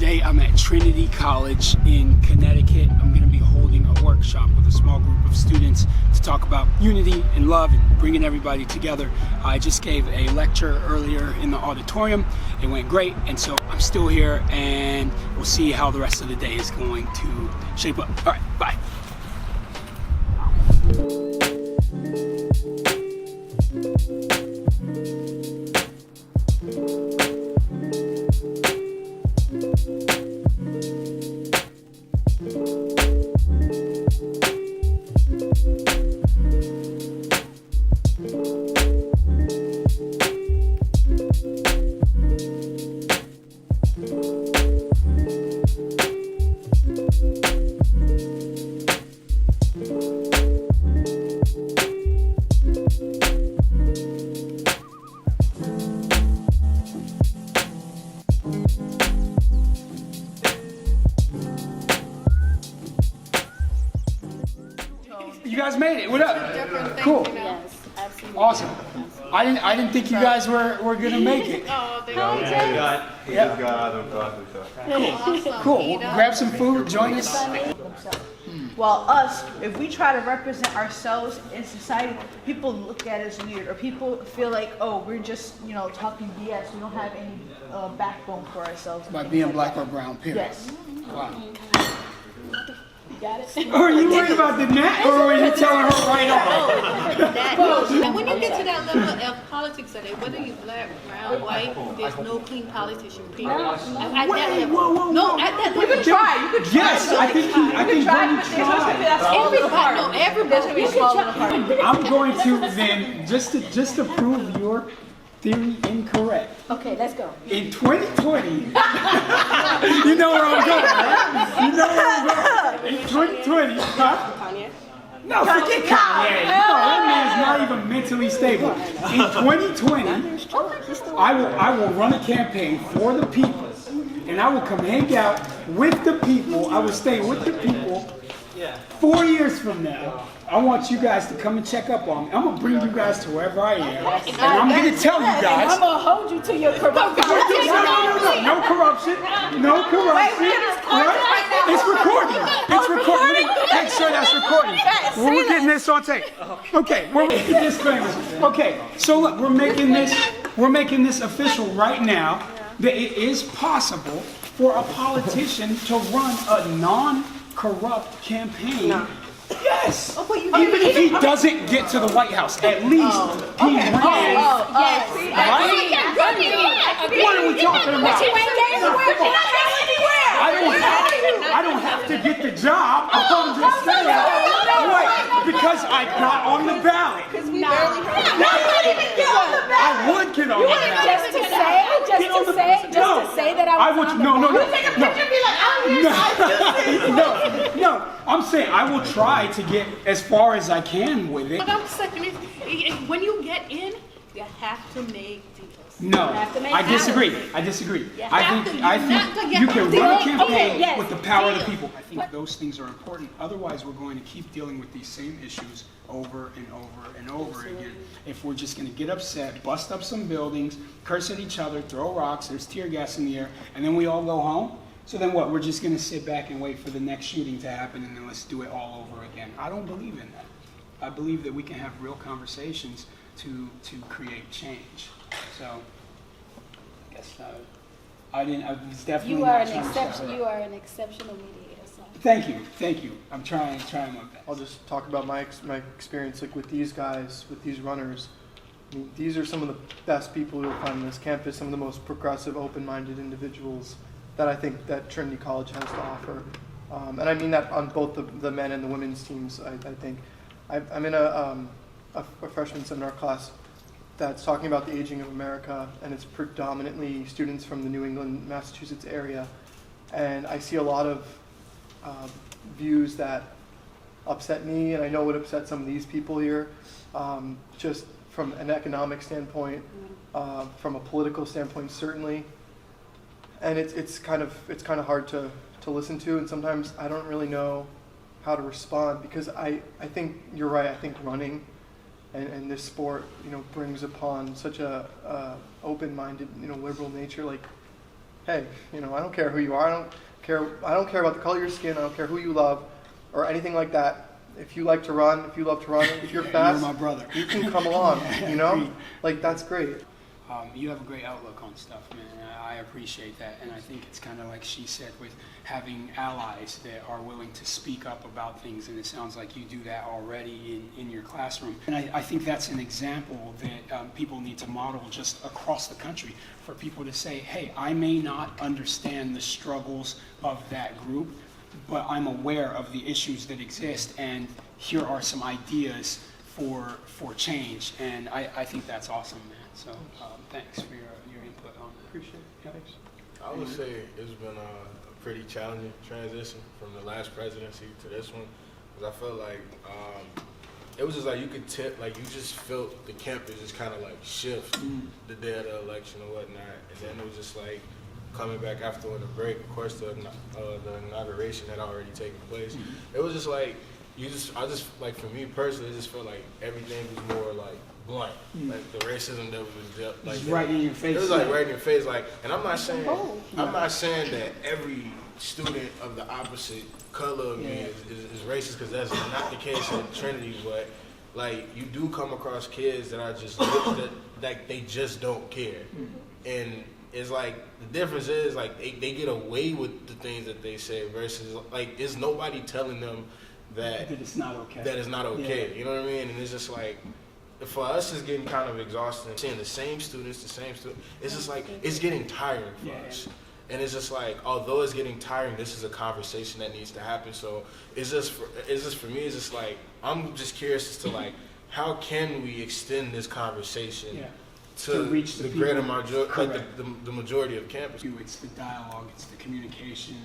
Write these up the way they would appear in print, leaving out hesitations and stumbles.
Today I'm at Trinity College in Connecticut. I'm going to be holding a workshop with a small group of students to talk about unity and love and bringing everybody together. I just gave a lecture earlier in the auditorium. It went great, and so I'm still here, and we'll see how the rest of the day is going to shape up. All right, bye. You guys made it. What up? Cool. Yes, absolutely. Awesome. I didn't think you guys were gonna make it. Cool. Grab some food. Join us. Well, us, if we try to represent ourselves in society, people look at us weird, or people feel like, oh, we're just, talking BS. We don't have any backbone for ourselves. By being black or brown, period. Yes. Wow. You got it? Or are you worried about the net, or were you telling her right off? And when you get to that level of politics today, whether you're black, brown, white, there's no clean politician. Period. At that level. Whoa. No, at that level. You can try. Yes, I think Bernie tried. Everybody. You can try. I'm going to then, just to prove your theory incorrect. Okay, let's go. In 2020, you know where I'm going, right? You know where I'm going. In 2020, huh? Kanye? No, forget Kanye. No, that man's not even mentally stable. In 2020, I will run a campaign for the people, and I will come hang out with the people. I will stay with the people. 4 years from now, I want you guys to come and check up on me. I'm going to bring you guys to wherever I am, and I'm going to tell you guys. I'm going to hold you to your corruption. No corruption. No corruption. Right? It's recording. It's recording. Make sure that's recording. We're getting this on tape. Okay, we're making disclaimers. Okay, so look, we're making this official right now that it is possible for a politician to run a non-corrupt campaign. No. Yes! Even if he doesn't get to the White House, at least he ran. Yes. Right? What are we talking about? I don't have to get the job. I'm just saying. Right, because I got on the ballot. I would get on the ballot. Just to say that I was on the ballot. No. I'm saying I will try to get as far as I can with it. But I'm saying is, when you get in, you have to make deals. No, I disagree. I think you can run a campaign with the power of the people. I think those things are important. Otherwise, we're going to keep dealing with these same issues over and over and over again. If we're just going to get upset, bust up some buildings, curse at each other, throw rocks, there's tear gas in the air, and then we all go home. So then what? We're just going to sit back and wait for the next shooting to happen, and then let's do it all over again. I don't believe in that. I believe that we can have real conversations to create change. So, I guess I was definitely You are not an trying to exception. start You are an exceptional mediator. So. Thank you. I'm trying my best. I'll just talk about my experience with these guys, with these runners. I mean, these are some of the best people you'll find on this campus, some of the most progressive, open-minded individuals that I think that Trinity College has to offer. And I mean that on both the men and the women's teams, I think. I'm in a freshman seminar class that's talking about the aging of America, and it's predominantly students from the New England, Massachusetts area. And I see a lot of views that upset me, and I know would upset some of these people here, just from an economic standpoint, from a political standpoint, certainly. And it's kind of hard to listen to, and sometimes I don't really know how to respond, because I think you're right. I think running and this sport, brings upon such a open-minded, liberal nature. Like, hey, I don't care who you are. I don't care about the color of your skin. I don't care who you love or anything like that. If you like to run, if you're fast, You're my brother. you can come along, Agreed. Like, that's great. You have a great outlook on stuff, man. I appreciate that. And I think it's kind of like she said, with having allies that are willing to speak up about things. And it sounds like you do that already in your classroom. And I think that's an example that people need to model just across the country, for people to say, hey, I may not understand the struggles of that group, but I'm aware of the issues that exist, and here are some ideas for change. And I think that's awesome, man. So thanks for your input on that. Appreciate it. Yeah. Thanks. I would say it's been a pretty challenging transition from the last presidency to this one, because I felt like it was just like you could like you just felt the campus just kind of like shift the day of the election or whatnot, and then it was just like coming back after the break. Of course, the inauguration had already taken place. It was just like I just like, for me personally, it just felt like everything was more like blunt, like the racism that was like right in your face. It was like right in your face, like, and I'm not saying that every student of the opposite color of me is racist, because that's not the case at Trinity. But like, you do come across kids that are just that they just don't care, and it's like the difference is like they get away with the things that they say versus like, is nobody telling them that it's not okay. That is not okay. Yeah. You know what I mean? And it's just like, for us, it's getting kind of exhausting seeing the same students. It's just like, it's getting tiring for us. And it's just like, although it's getting tiring, this is a conversation that needs to happen. So it's just for me, it's just like, I'm just curious as to like, how can we extend this conversation to reach the greater majority, like the majority of campus? It's the dialogue, it's the communication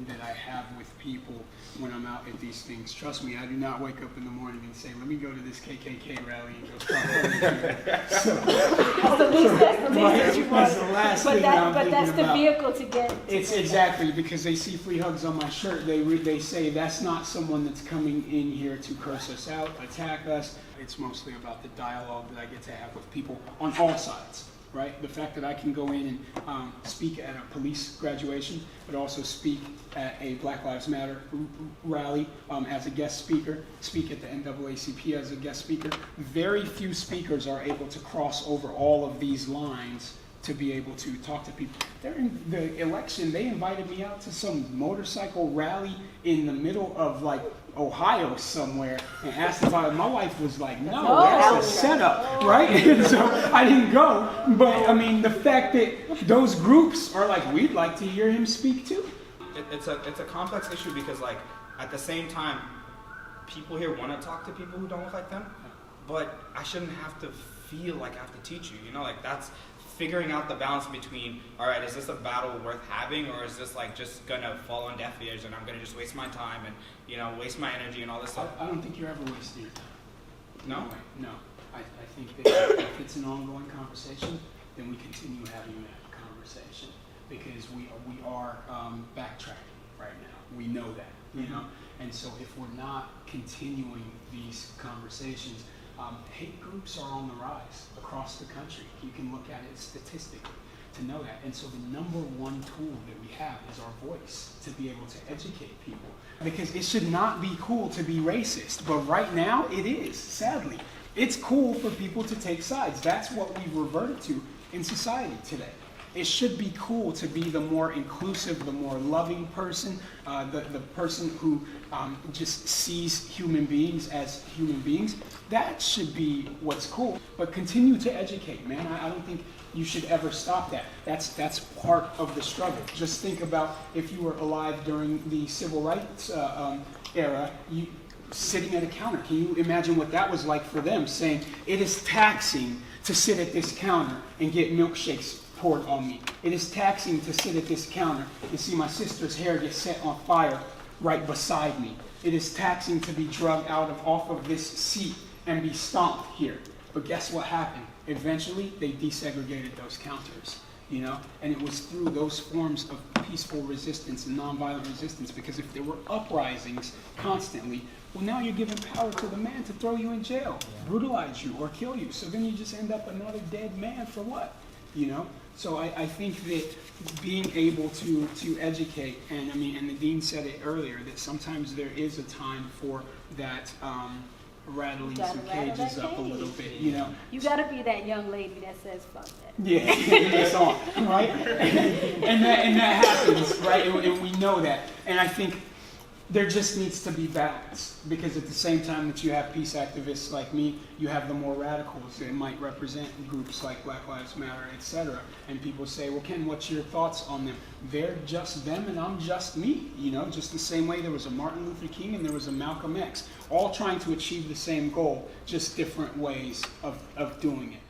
that I have with people when I'm out at these things. Trust me, I do not wake up in the morning and say, let me go to this KKK rally and go talk. So, That's the least that you want. That's the last thing I'm But that's thinking the about. vehicle to get. It's exactly, because they see free hugs on my shirt. They say that's not someone that's coming in here to curse us out, attack us. It's mostly about the dialogue that I get to have with people on all sides, right? The fact that I can go in and speak at a police graduation, but also speak at a Black Lives Matter rally as a guest speaker, speak at the NAACP as a guest speaker. Very few speakers are able to cross over all of these lines to be able to talk to people. During the election, they invited me out to some motorcycle rally in the middle of like Ohio somewhere and asked if my wife was like, no, that's a setup, right? And so I didn't go. But I mean, the fact that those groups are like, we'd like to hear him speak too. It's a complex issue, because like, at the same time, people here want to talk to people who don't look like them, but I shouldn't have to feel like I have to teach you, like that's figuring out the balance between, all right, is this a battle worth having, or is this like just gonna fall on deaf ears and I'm gonna just waste my time and waste my energy and all this stuff? I don't think you're ever wasting your time. No? No. I think that if it's an ongoing conversation, then we continue having that conversation, because we are backtracking right now. We know that, and so if we're not continuing these conversations, hate groups are on the rise across the country. You can look at it statistically to know that. And so the number one tool that we have is our voice, to be able to educate people. Because it should not be cool to be racist, but right now it is, sadly. It's cool for people to take sides. That's what we've reverted to in society today. It should be cool to be the more inclusive, the more loving person, the person who just sees human beings as human beings. That should be what's cool. But continue to educate, man. I don't think you should ever stop that. That's part of the struggle. Just think about if you were alive during the civil rights era, sitting at a counter. Can you imagine what that was like for them, saying, it is taxing to sit at this counter and get milkshakes poured on me. It is taxing to sit at this counter and see my sister's hair get set on fire right beside me. It is taxing to be drugged off of this seat and be stomped here. But guess what happened? Eventually, they desegregated those counters, and it was through those forms of peaceful resistance and nonviolent resistance, because if there were uprisings constantly, well, now you're giving power to the man to throw you in jail, brutalize you, or kill you. So then you just end up another dead man for what? you know? So I think that being able to educate, and I mean, and the dean said it earlier, that sometimes there is a time for that rattling some cages up a little bit, you know? You gotta be that young lady that says fuck that. Yeah, it's on, right? And that happens, right? And we know that. And I think there just needs to be balance, because at the same time that you have peace activists like me, you have the more radicals that might represent groups like Black Lives Matter, etc. And people say, well, Ken, what's your thoughts on them? They're just them and I'm just me, you know, just the same way there was a Martin Luther King and there was a Malcolm X, all trying to achieve the same goal, just different ways of doing it.